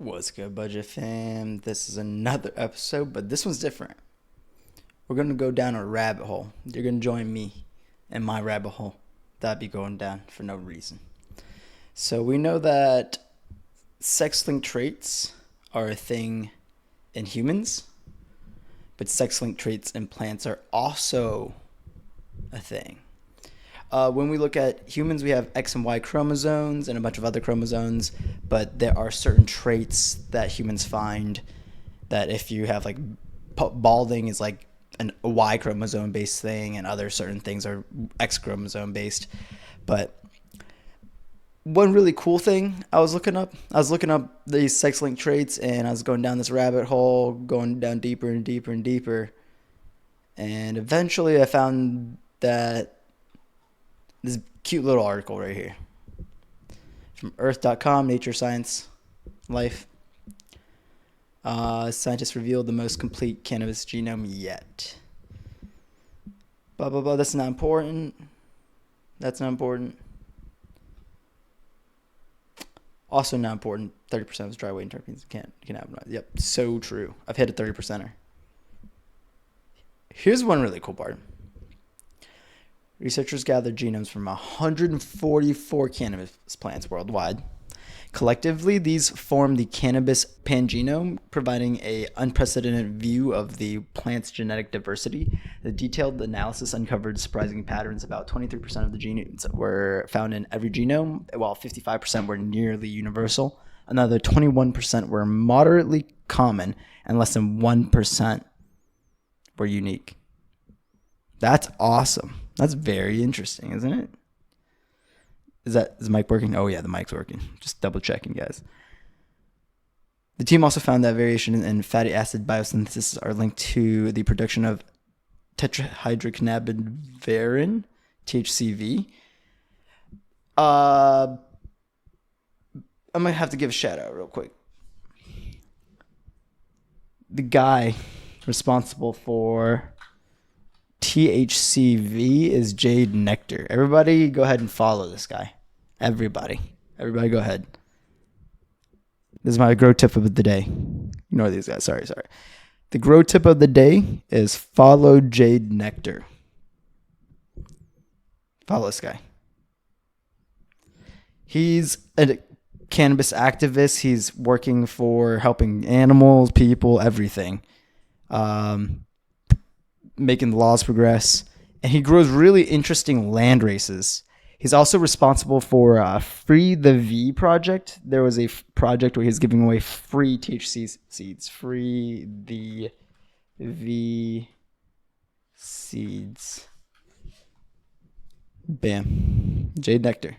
What's good, Budget Fam? This is another episode, but this one's different. We're going to go down a rabbit hole. You're going to join me in my rabbit hole that I'd be going down for no reason. So we know that sex-linked traits are a thing in humans, but sex-linked traits in plants are also a thing. When we look at humans, we have X and Y chromosomes and a bunch of other chromosomes, but there are certain traits that humans find that if you have, like, balding is like a Y chromosome based thing, and other certain things are X chromosome based. But one really cool thing I was looking up these sex-linked traits, and I was going down this rabbit hole, going down deeper and deeper and deeper, and eventually I found that this cute little article right here from earth.com, Nature, Science, Life. Scientists revealed the most complete cannabis genome yet. Blah, blah, blah. That's not important. That's not important. Also not important. 30% is dry weight and terpenes. You can have. Yep, so true. I've hit a 30%er. Here's one really cool part. Researchers gathered genomes from 144 cannabis plants worldwide. Collectively, these form the cannabis pangenome, providing an unprecedented view of the plant's genetic diversity. The detailed analysis uncovered surprising patterns. About 23% of the genes were found in every genome, while 55% were nearly universal. Another 21% were moderately common, and less than 1% were unique. That's awesome. That's very interesting, isn't it? Is the mic working? Oh yeah, the mic's working. Just double checking, guys. The team also found that variation in fatty acid biosynthesis are linked to the production of tetrahydrocannabidiol, THCV. I'm gonna have to give a shout out real quick. The guy responsible for THCV is Jade Nectar. Everybody go ahead and follow this guy. Everybody go ahead. This is my grow tip of the day. Ignore these guys. Sorry. The grow tip of the day is follow Jade Nectar. Follow this guy. He's a cannabis activist. He's working for helping animals, people, everything. Making the laws progress, and he grows really interesting land races. He's also responsible for Free the V project. There was a project where he's giving away free THC seeds. Free the V seeds. Bam. Jade Nectar.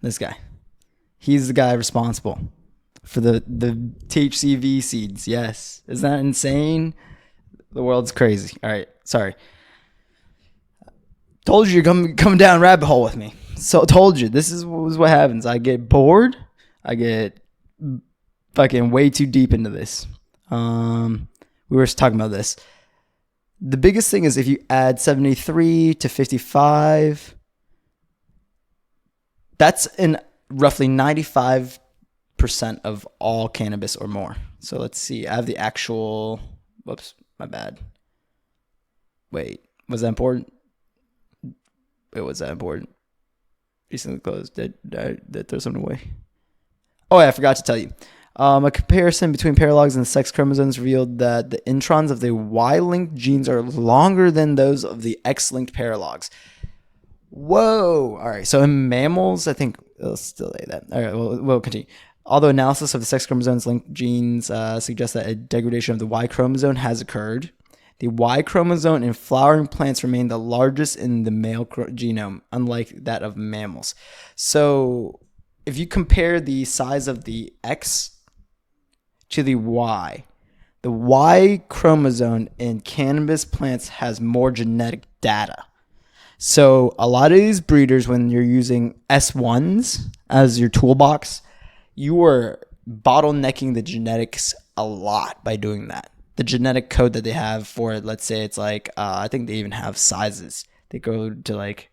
This guy. He's the guy responsible for the THCV seeds. Yes. Isn't that insane? The world's crazy. All right. Sorry. Told you you're coming down rabbit hole with me. So told you. This is what happens. I get bored. I get fucking way too deep into this. We were talking about this. The biggest thing is if you add 73 to 55, that's an roughly 95% of all cannabis or more. So let's see. I have the actual. Whoops, my bad. Wait, was that important? It was that important. Recently closed. Did I throw something away? Oh, yeah, I forgot to tell you. A comparison between paralogs and sex chromosomes revealed that the introns of the Y-linked genes are longer than those of the X-linked paralogs. Whoa. All right. So in mammals, I think it'll still say that. All right. We'll continue. Although analysis of the sex chromosomes linked genes suggests that a degradation of the Y chromosome has occurred, the Y chromosome in flowering plants remain the largest in the male genome, unlike that of mammals. So if you compare the size of the X to the Y chromosome in cannabis plants has more genetic data. So a lot of these breeders, when you're using S1s as your toolbox, you are bottlenecking the genetics a lot by doing that. The genetic code that they have for it, let's say it's like, I think they even have sizes. They go to like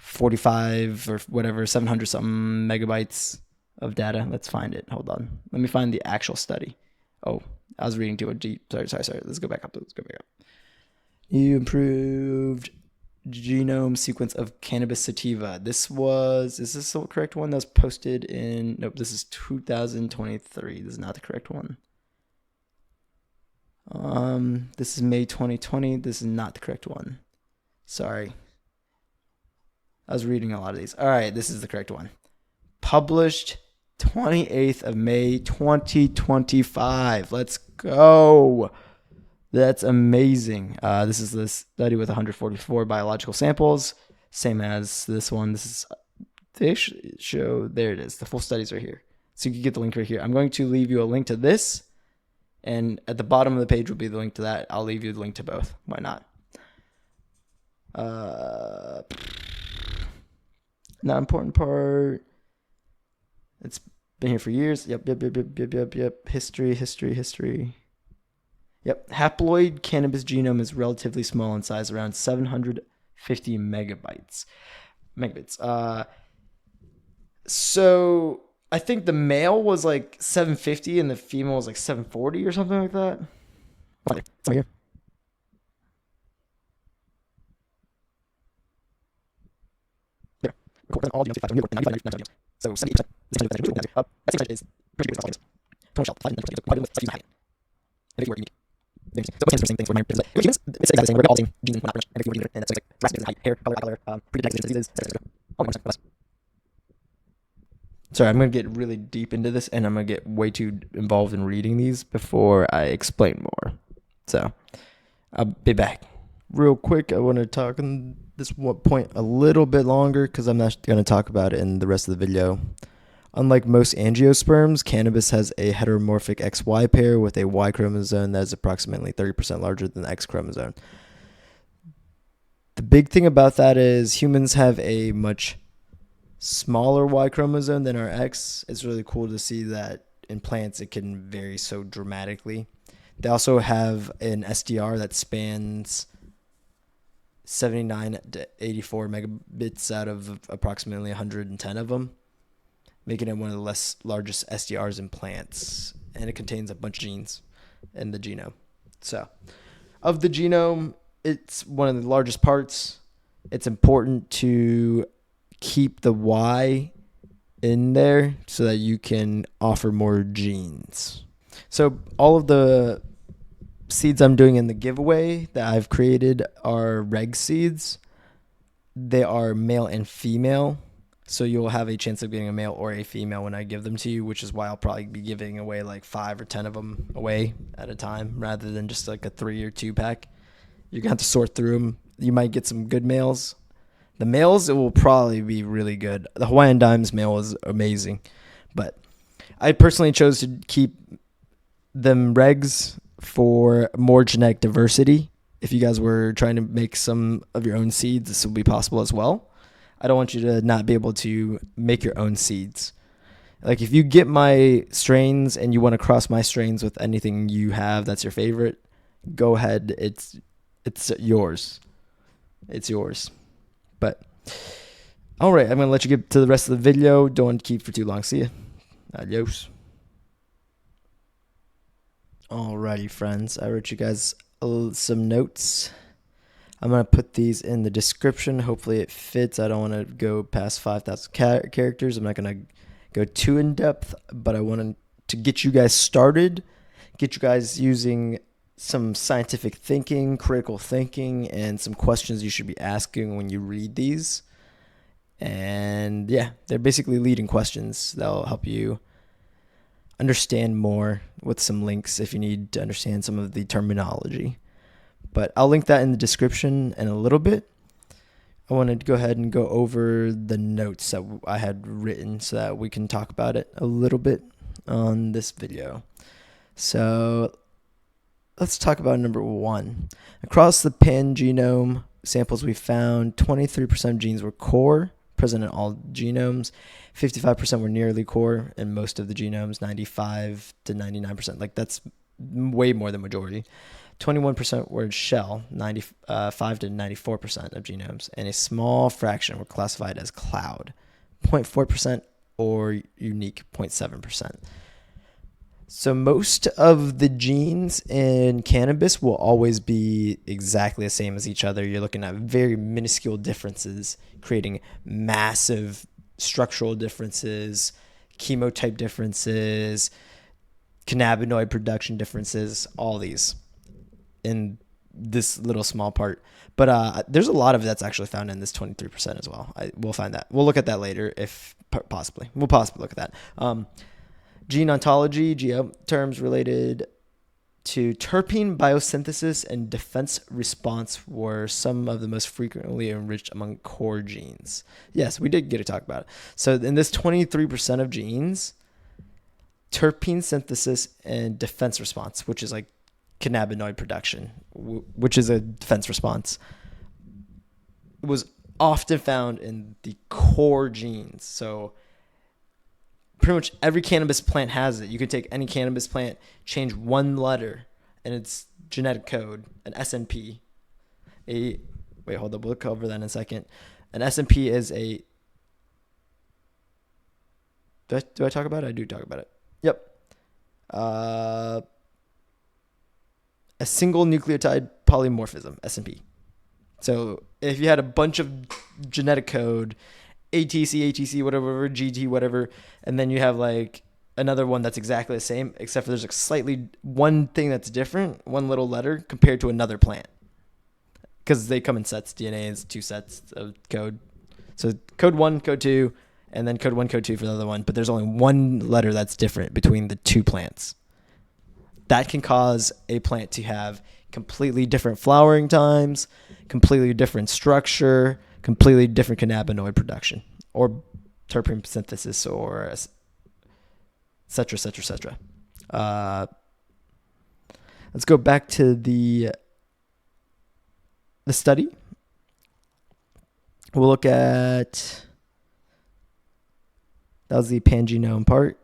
45 or whatever, 700 something megabytes of data. Let's find it. Hold on. Let me find the actual study. Oh, I was reading too deep. Sorry. Let's go back up. You improved genome sequence of Cannabis sativa. Is this the correct one that was posted in, nope, this is 2023. This is not the correct one. This is May 2020. This is not the correct one. Sorry. I was reading a lot of these. All right, this is the correct one. Published 28th of May 2025. Let's go. That's amazing. This is the study with 144 biological samples, same as this one. They show, there it is. The full studies are here. So you can get the link right here. I'm going to leave you a link to this, and at the bottom of the page will be the link to that. I'll leave you the link to both. Why not? Not important part. It's been here for years. Yep. History. Yep. Haploid cannabis genome is relatively small in size, around 750 megabits. So I think the male was like 750 and the female was like 740 or something like that. It's right here. There. Record all genomes 95 So 78%. That same is pretty good as all 20 quite a bit of stuff you have. And if you were unique. So it same things for humans. It's exactly the same. We're all seeing genes, we're not and if you were either. And so it's like height, hair, color, predicted diseases, all the stuff. Sorry, I'm going to get really deep into this, and I'm going to get way too involved in reading these before I explain more. So I'll be back. Real quick, I want to talk on this one point a little bit longer because I'm not going to talk about it in the rest of the video. Unlike most angiosperms, cannabis has a heteromorphic XY pair with a Y chromosome that is approximately 30% larger than the X chromosome. The big thing about that is humans have a much smaller Y chromosome than our X. It's really cool to see that in plants it can vary so dramatically. They also have an SDR that spans 79 to 84 megabits out of approximately 110 of them, making it one of the largest SDRs in plants, and it contains a bunch of genes in the genome. So, of the genome, it's one of the largest parts. It's important to keep the Y in there so that you can offer more genes. So, all of the seeds I'm doing in the giveaway that I've created are reg seeds. They are male and female. So you'll have a chance of getting a male or a female when I give them to you, which is why I'll probably be giving away like 5 or 10 of them away at a time rather than just like a 3 or 2 pack. You're going to have to sort through them. You might get some good males. The males, it will probably be really good. The Hawaiian Dimes male is amazing. But I personally chose to keep them regs for more genetic diversity. If you guys were trying to make some of your own seeds, this will be possible as well. I don't want you to not be able to make your own seeds. Like if you get my strains and you want to cross my strains with anything you have that's your favorite, go ahead. It's yours. It's yours. But all right, I'm going to let you get to the rest of the video. Don't want to keep for too long. See ya. Adios. Alrighty, friends. I wrote you guys some notes. I'm going to put these in the description. Hopefully it fits. I don't want to go past 5,000 characters. I'm not going to go too in depth, but I wanted to get you guys started, get you guys using some scientific thinking, critical thinking, and some questions you should be asking when you read these. And yeah, they're basically leading questions that'll help you understand more with some links if you need to understand some of the terminology. But I'll link that in the description in a little bit. I wanted to go ahead and go over the notes that I had written so that we can talk about it a little bit on this video. So let's talk about number 1. Across the pangenome samples we found, 23% of genes were core, present in all genomes. 55% were nearly core in most of the genomes, 95 to 99%. Like that's way more than majority. 21% were in shell, 95 to 94% of genomes, and a small fraction were classified as cloud, 0.4% or unique, 0.7%. So most of the genes in cannabis will always be exactly the same as each other. You're looking at very minuscule differences, creating massive structural differences, chemotype differences, cannabinoid production differences, all these in this little small part. But there's a lot of that's actually found in this 23% as well. We'll find that. We'll look at that later if possibly. We'll possibly look at that. Gene ontology, GO, terms related to terpene biosynthesis and defense response were some of the most frequently enriched among core genes. Yes, we did get to talk about it. So in this 23% of genes, terpene synthesis and defense response, which is like cannabinoid production, which is a defense response, was often found in the core genes. So pretty much every cannabis plant has it. You can take any cannabis plant, change one letter in its genetic code, an SNP. Wait, hold up. We'll cover that in a second. An SNP is a... Do I talk about it? I do talk about it. Yep. A single nucleotide polymorphism, SNP. So if you had a bunch of genetic code, ATC, whatever, GT, whatever, and then you have like another one that's exactly the same, except for there's like slightly one thing that's different, one little letter compared to another plant. Because they come in sets. DNA is 2 sets of code. So code 1, code 2, and then code 1, code 2 for the other one. But there's only one letter that's different between the two plants. That can cause a plant to have completely different flowering times, completely different structure, completely different cannabinoid production, or terpene synthesis, or et cetera, et cetera, et cetera. Let's go back to the study. We'll look at... That was the pangenome part.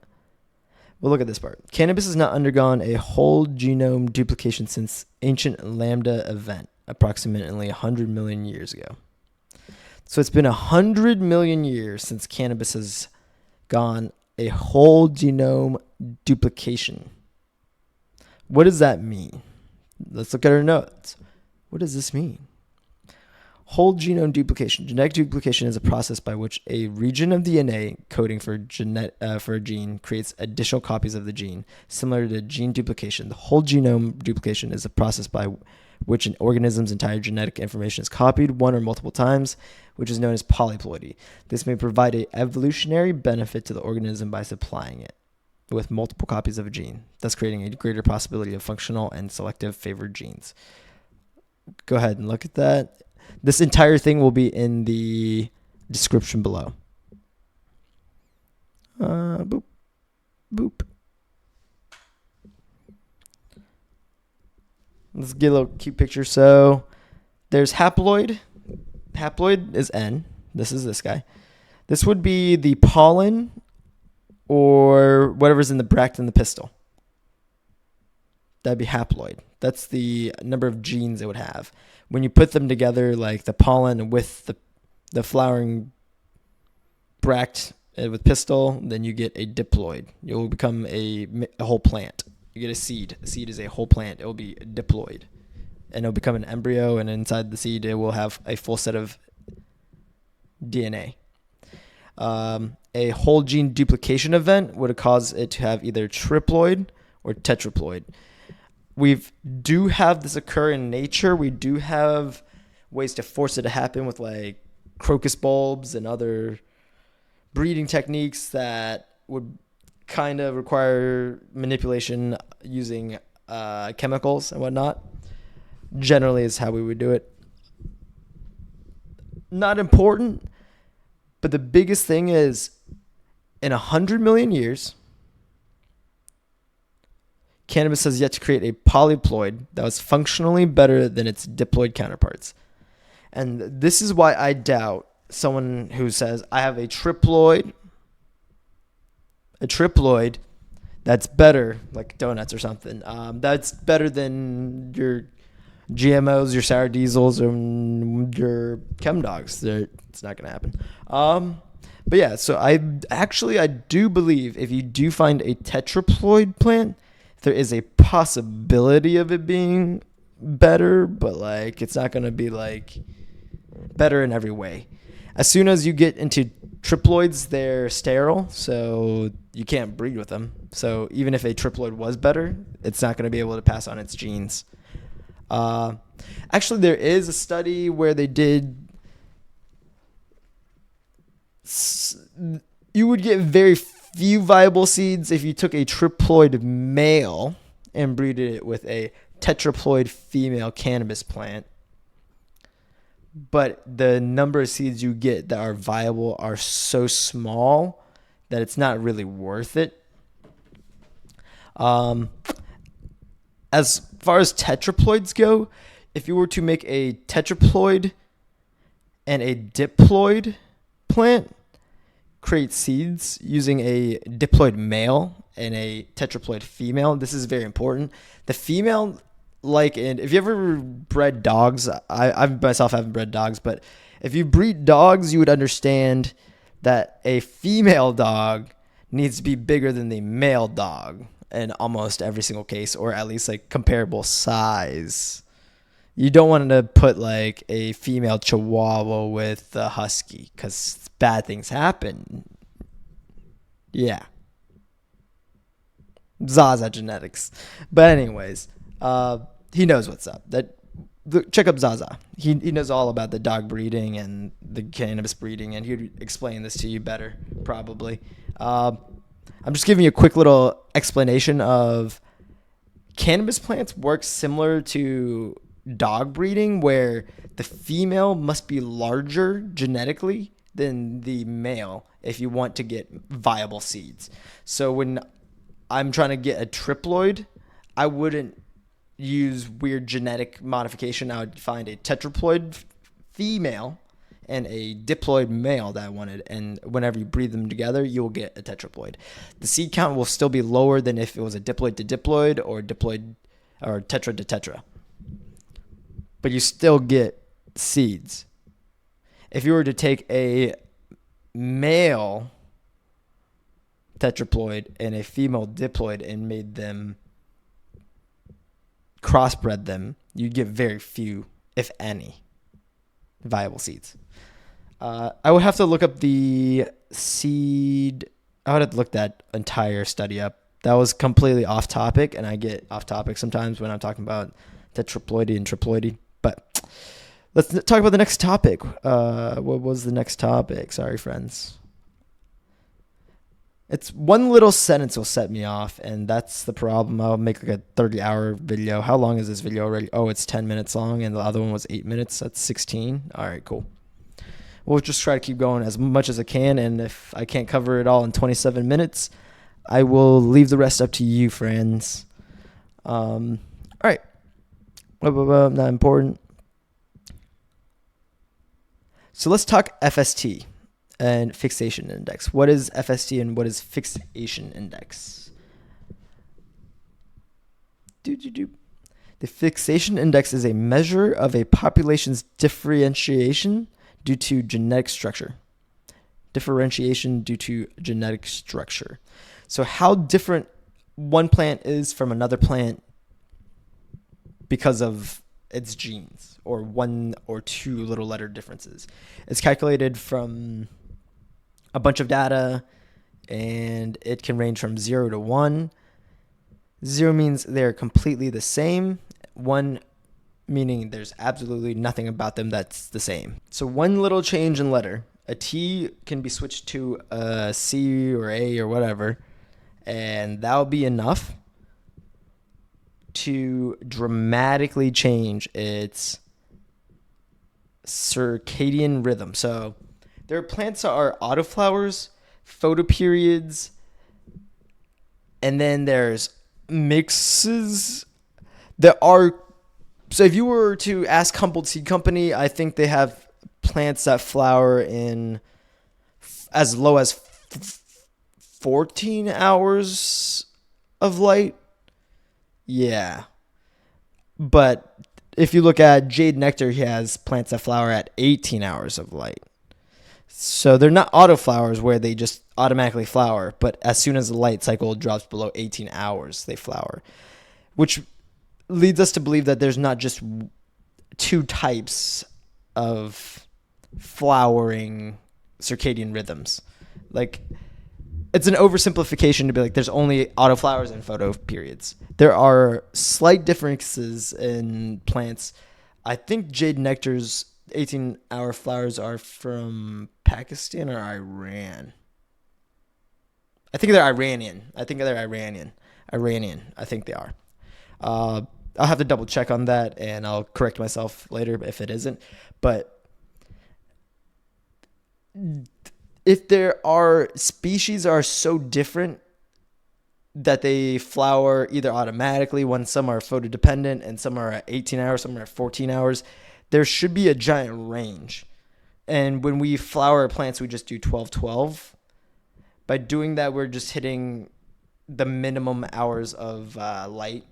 We'll look at this part. Cannabis has not undergone a whole genome duplication since ancient lambda event, approximately 100 million years ago. So it's been 100 million years since cannabis has gone a whole genome duplication. What does that mean? Let's look at our notes. What does this mean? Whole genome duplication. Genetic duplication is a process by which a region of DNA coding for a gene creates additional copies of the gene. Similar to gene duplication, the whole genome duplication is a process by which an organism's entire genetic information is copied one or multiple times, which is known as polyploidy. This may provide an evolutionary benefit to the organism by supplying it with multiple copies of a gene, thus creating a greater possibility of functional and selective favored genes. Go ahead and look at that. This entire thing will be in the description below. Boop. Boop. Let's get a little cute picture. So there's haploid. Haploid is N. This is this guy. This would be the pollen or whatever's in the bract and the pistil. That'd be haploid. That's the number of genes it would have. When you put them together, like the pollen with the flowering bract with pistil, then you get a diploid. You'll become a whole plant. You get a seed. A seed is a whole plant. It will be diploid. And it'll become an embryo, and inside the seed, it will have a full set of DNA. A whole gene duplication event would cause it to have either triploid or tetraploid. We do have this occur in nature. We do have ways to force it to happen with like crocus bulbs and other breeding techniques that would kind of require manipulation using chemicals and whatnot. Generally is how we would do it. Not important, but the biggest thing is in 100 million years, cannabis has yet to create a polyploid that was functionally better than its diploid counterparts. And this is why I doubt someone who says, I have a triploid that that's better, like donuts or something. That's better than your GMOs, your sour diesels, or your chem dogs. It's not gonna happen. But yeah, so I do believe if you do find a tetraploid plant, there is a possibility of it being better, but like it's not gonna be like better in every way. As soon as you get into triploids, they're sterile, so you can't breed with them. So even if a triploid was better, it's not going to be able to pass on its genes. Actually, there is a study where they did. You would get very few viable seeds if you took a triploid male and breeded it with a tetraploid female cannabis plant. But the number of seeds you get that are viable are so small that it's not really worth it. As far as tetraploids go, if you were to make a tetraploid and a diploid plant, create seeds using a diploid male and a tetraploid female, this is very important. The female, and if you ever bred dogs, I myself haven't bred dogs, but if you breed dogs, you would understand that a female dog needs to be bigger than the male dog in almost every single case, or at least like comparable size. You don't want to put like a female Chihuahua with a husky because bad things happen. Yeah. Zaza genetics. But anyways, he knows what's up. Check up Zaza. He knows all about the dog breeding and the cannabis breeding, and he'd explain this to you better, probably. I'm just giving you a quick little explanation of cannabis plants work similar to dog breeding, where the female must be larger genetically than the male if you want to get viable seeds. So when I'm trying to get a triploid, I wouldn't use weird genetic modification. I would find a tetraploid female and a diploid male that I wanted, and whenever you breed them together, you'll get a tetraploid. The seed count will still be lower than if it was a diploid to diploid or diploid or tetra to tetra, but you still get seeds. If you were to take a male tetraploid and a female diploid and made them crossbred them, you'd get very few, if any, viable seeds. I would have to look up the seed. I would have to look that entire study up. That was completely off topic, and I get off topic sometimes when I'm talking about tetraploidy and triploidy. But let's talk about the next topic. What was the next topic? Sorry, friends. It's one little sentence will set me off, and that's the problem. I'll make like a 30-hour video. How long is this video already? Oh, it's 10 minutes long, and the other one was 8 minutes. That's 16. All right, cool. We'll just try to keep going as much as I can, and if I can't cover it all in 27 minutes, I will leave the rest up to you, friends. All right. Not important. So let's talk FST and fixation index. What is FST and what is fixation index? The fixation index is a measure of a population's differentiation due to genetic structure. Differentiation due to genetic structure. So how different one plant is from another plant because of its genes, or one or two little letter differences. It's calculated from a bunch of data, and it can range from 0 to 1. 0 means they're completely the same. 1 meaning there's absolutely nothing about them that's the same. So one little change in letter, a T can be switched to a C or A or whatever, and that'll be enough to dramatically change its circadian rhythm. So there are plants that are autoflowers, photoperiods, and then there's mixes. So if you were to ask Humboldt Seed Company, I think they have plants that flower in as low as 14 hours of light. Yeah. But if you look at jade nectar, he has plants that flower at 18 hours of light. So they're not autoflowers where they just automatically flower, but as soon as the light cycle drops below 18 hours, they flower, which leads us to believe that there's not just two types of flowering circadian rhythms. Like, it's an oversimplification to be like there's only autoflowers and photo periods. There are slight differences in plants. I think jade nectar's 18-hour flowers are from Pakistan or Iran. I think they're Iranian. I think they are. I'll have to double check on that, and I'll correct myself later if it isn't. But if there are species are so different that they flower either automatically when some are photodependent and some are at 18 hours, some are at 14 hours, there should be a giant range. And when we flower plants, we just do 12-12. By doing that, we're just hitting the minimum hours of light,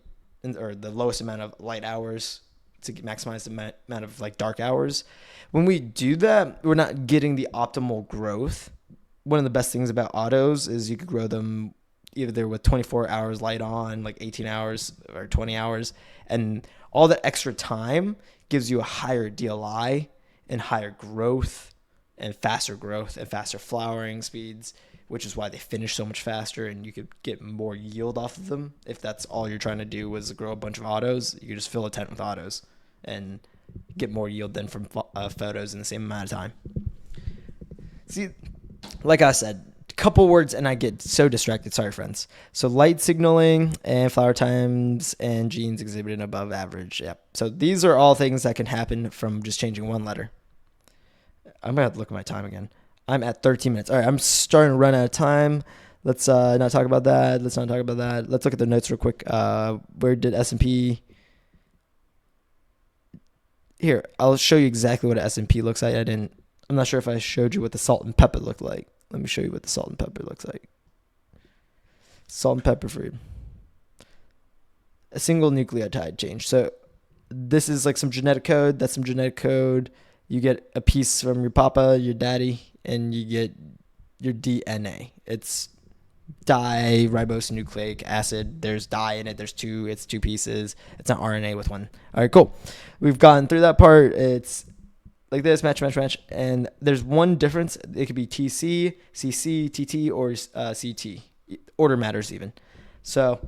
or the lowest amount of light hours to maximize the amount of like dark hours. When we do that, we're not getting the optimal growth. One of the best things about autos is you could grow them either with 24 hours light on, like 18 hours or 20 hours, and all that extra time gives you a higher DLI and higher growth and faster flowering speeds, which is why they finish so much faster, and you could get more yield off of them. If that's all you're trying to do was grow a bunch of autos, you just fill a tent with autos and get more yield than from photos in the same amount of time. See, like I said, a couple words and I get so distracted. Sorry, friends. So light signaling and flower times and genes exhibited above average. Yep. So these are all things that can happen from just changing one letter. I'm going to have to look at my time again. I'm at 13 minutes. All right, I'm starting to run out of time. Let's not talk about that. Let's look at the notes real quick. Where did S&P... Here, I'll show you exactly what an S&P looks like. I'm not sure if I showed you what the salt and pepper looked like. Let me show you what the salt and pepper looks like. Salt and pepper for you. A single nucleotide change. So this is like some genetic code. That's some genetic code. You get a piece from your papa, your daddy, and you get your DNA. It's di-ribonucleic acid. There's di in it. It's two pieces. It's not RNA with one. All right, cool. We've gone through that part. It's like this, match. And there's one difference. It could be TC, CC, TT, or CT. Order matters even. So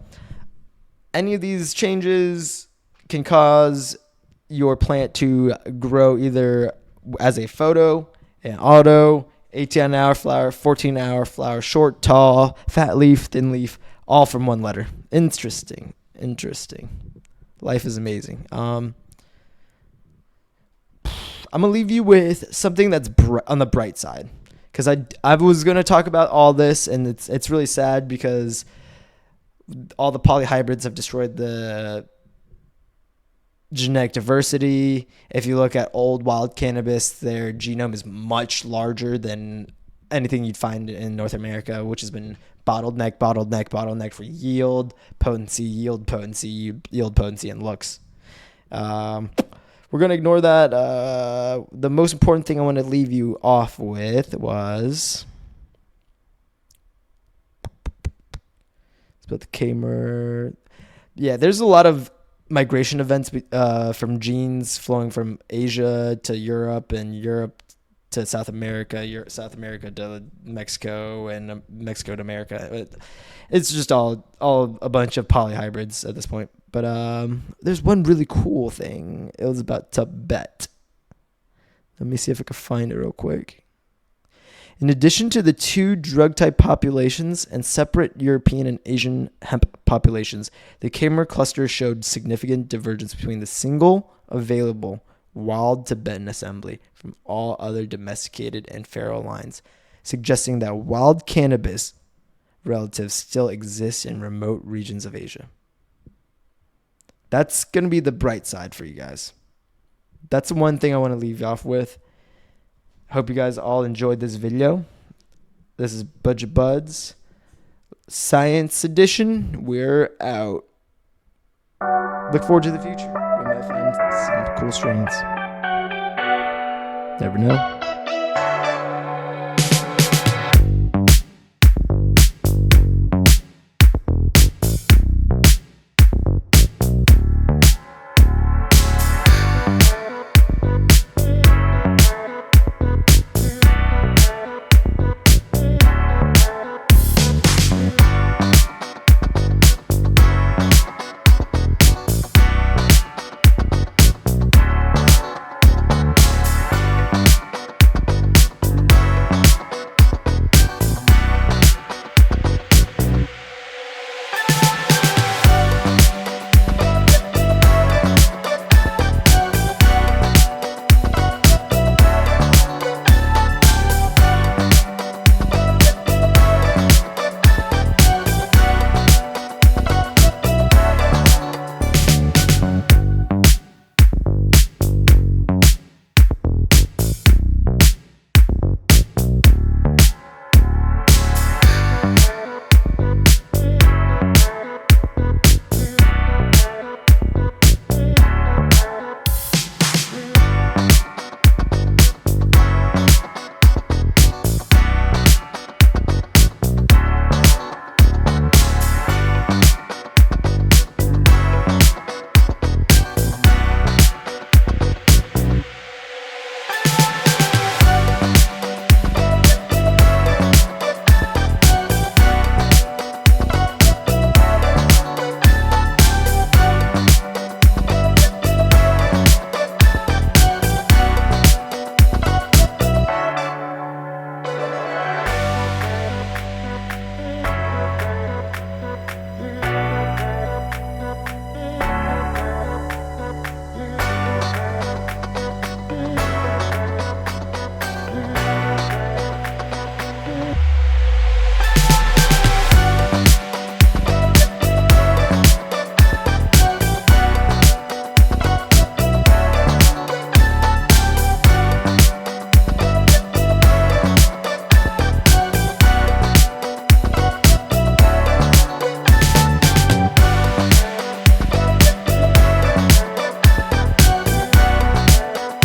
any of these changes can cause your plant to grow either as a photo, an auto, 18-hour flower, 14-hour flower, short, tall, fat leaf, thin leaf, all from one letter. Interesting. Life is amazing. I'm going to leave you with something that's on the bright side, because I was going to talk about all this, and it's really sad because all the polyhybrids have destroyed the genetic diversity. If you look at old wild cannabis, their genome is much larger than anything you'd find in North America, which has been bottleneck for yield, potency, and looks. We're going to ignore that. The most important thing I want to leave you off with was... It's about the Kamer. Yeah, there's a lot of migration events from genes flowing from Asia to Europe and Europe to South America, South America to Mexico, and Mexico to America. It's just all a bunch of polyhybrids at this point. But there's one really cool thing. It was about Tibet. Let me see if I can find it real quick. In addition to the two drug-type populations and separate European and Asian hemp populations, the Kamer cluster showed significant divergence between the single available wild Tibetan assembly from all other domesticated and feral lines, suggesting that wild cannabis relatives still exist in remote regions of Asia. That's going to be the bright side for you guys. That's the one thing I want to leave you off with. Hope you guys all enjoyed this video. This is Budget Buds. Science edition, we're out. Look forward to the future. We might find some cool strains. Never know.